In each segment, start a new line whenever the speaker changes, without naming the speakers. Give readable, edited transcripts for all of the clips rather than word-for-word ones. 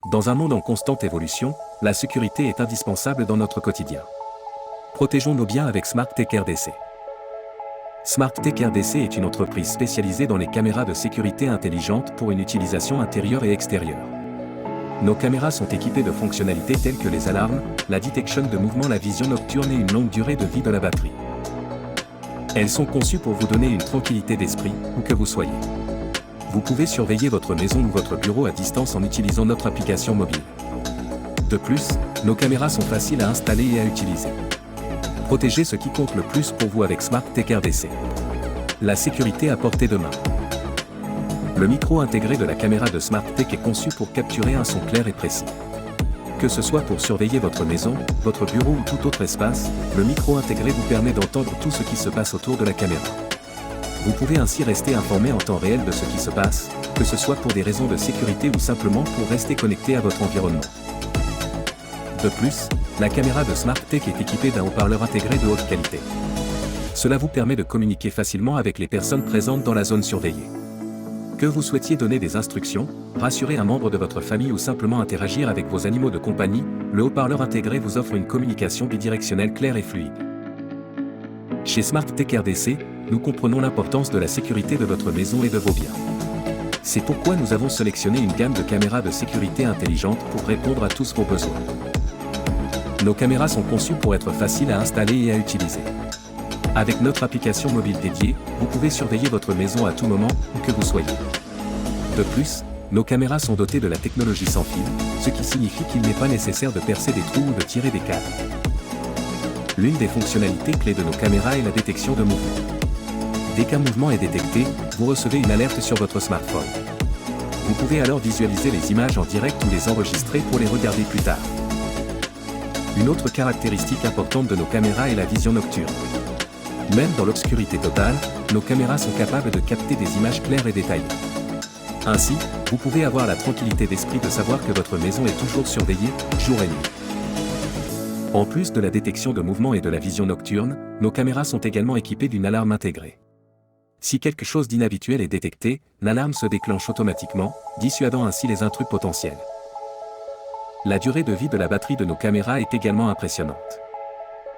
Dans un monde en constante évolution, la sécurité est indispensable dans notre quotidien. Protégeons nos biens avec Smart Tech RDC. Smart Tech RDC est une entreprise spécialisée dans les caméras de sécurité intelligentes pour une utilisation intérieure et extérieure. Nos caméras sont équipées de fonctionnalités telles que les alarmes, la détection de mouvement, la vision nocturne et une longue durée de vie de la batterie. Elles sont conçues pour vous donner une tranquillité d'esprit, où que vous soyez. Vous pouvez surveiller votre maison ou votre bureau à distance en utilisant notre application mobile. De plus, nos caméras sont faciles à installer et à utiliser. Protégez ce qui compte le plus pour vous avec Smart Tech RDC. La sécurité à portée de main. Le micro intégré de la caméra de Smart Tech est conçu pour capturer un son clair et précis. Que ce soit pour surveiller votre maison, votre bureau ou tout autre espace, le micro intégré vous permet d'entendre tout ce qui se passe autour de la caméra. Vous pouvez ainsi rester informé en temps réel de ce qui se passe, que ce soit pour des raisons de sécurité ou simplement pour rester connecté à votre environnement. De plus, la caméra de Smart Tech est équipée d'un haut-parleur intégré de haute qualité. Cela vous permet de communiquer facilement avec les personnes présentes dans la zone surveillée. Que vous souhaitiez donner des instructions, rassurer un membre de votre famille ou simplement interagir avec vos animaux de compagnie, le haut-parleur intégré vous offre une communication bidirectionnelle claire et fluide. Chez Smart Tech RDC, nous comprenons l'importance de la sécurité de votre maison et de vos biens. C'est pourquoi nous avons sélectionné une gamme de caméras de sécurité intelligentes pour répondre à tous vos besoins. Nos caméras sont conçues pour être faciles à installer et à utiliser. Avec notre application mobile dédiée, vous pouvez surveiller votre maison à tout moment, où que vous soyez. De plus, nos caméras sont dotées de la technologie sans fil, ce qui signifie qu'il n'est pas nécessaire de percer des trous ou de tirer des câbles. L'une des fonctionnalités clés de nos caméras est la détection de mouvement. Dès qu'un mouvement est détecté, vous recevez une alerte sur votre smartphone. Vous pouvez alors visualiser les images en direct ou les enregistrer pour les regarder plus tard. Une autre caractéristique importante de nos caméras est la vision nocturne. Même dans l'obscurité totale, nos caméras sont capables de capter des images claires et détaillées. Ainsi, vous pouvez avoir la tranquillité d'esprit de savoir que votre maison est toujours surveillée, jour et nuit. En plus de la détection de mouvement et de la vision nocturne, nos caméras sont également équipées d'une alarme intégrée. Si quelque chose d'inhabituel est détecté, l'alarme se déclenche automatiquement, dissuadant ainsi les intrus potentiels. La durée de vie de la batterie de nos caméras est également impressionnante.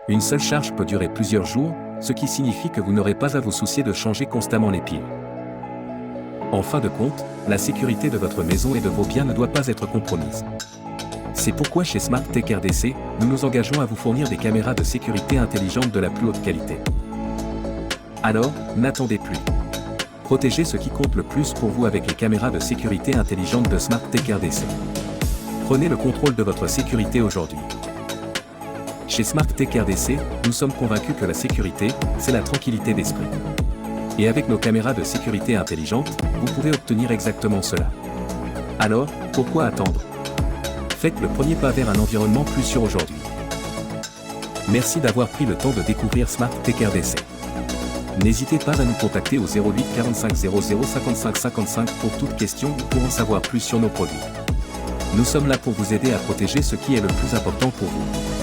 Une seule charge peut durer plusieurs jours, ce qui signifie que vous n'aurez pas à vous soucier de changer constamment les piles. En fin de compte, la sécurité de votre maison et de vos biens ne doit pas être compromise. C'est pourquoi chez Smart Tech RDC, nous nous engageons à vous fournir des caméras de sécurité intelligentes de la plus haute qualité. Alors, n'attendez plus. Protégez ce qui compte le plus pour vous avec les caméras de sécurité intelligentes de Smart Tech RDC. Prenez le contrôle de votre sécurité aujourd'hui. Chez Smart Tech RDC, nous sommes convaincus que la sécurité, c'est la tranquillité d'esprit. Et avec nos caméras de sécurité intelligentes, vous pouvez obtenir exactement cela. Alors, pourquoi attendre ? Faites le premier pas vers un environnement plus sûr aujourd'hui. Merci d'avoir pris le temps de découvrir Smart Tech RDC. N'hésitez pas à nous contacter au 08 45 00 55 55 pour toute question ou pour en savoir plus sur nos produits. Nous sommes là pour vous aider à protéger ce qui est le plus important pour vous.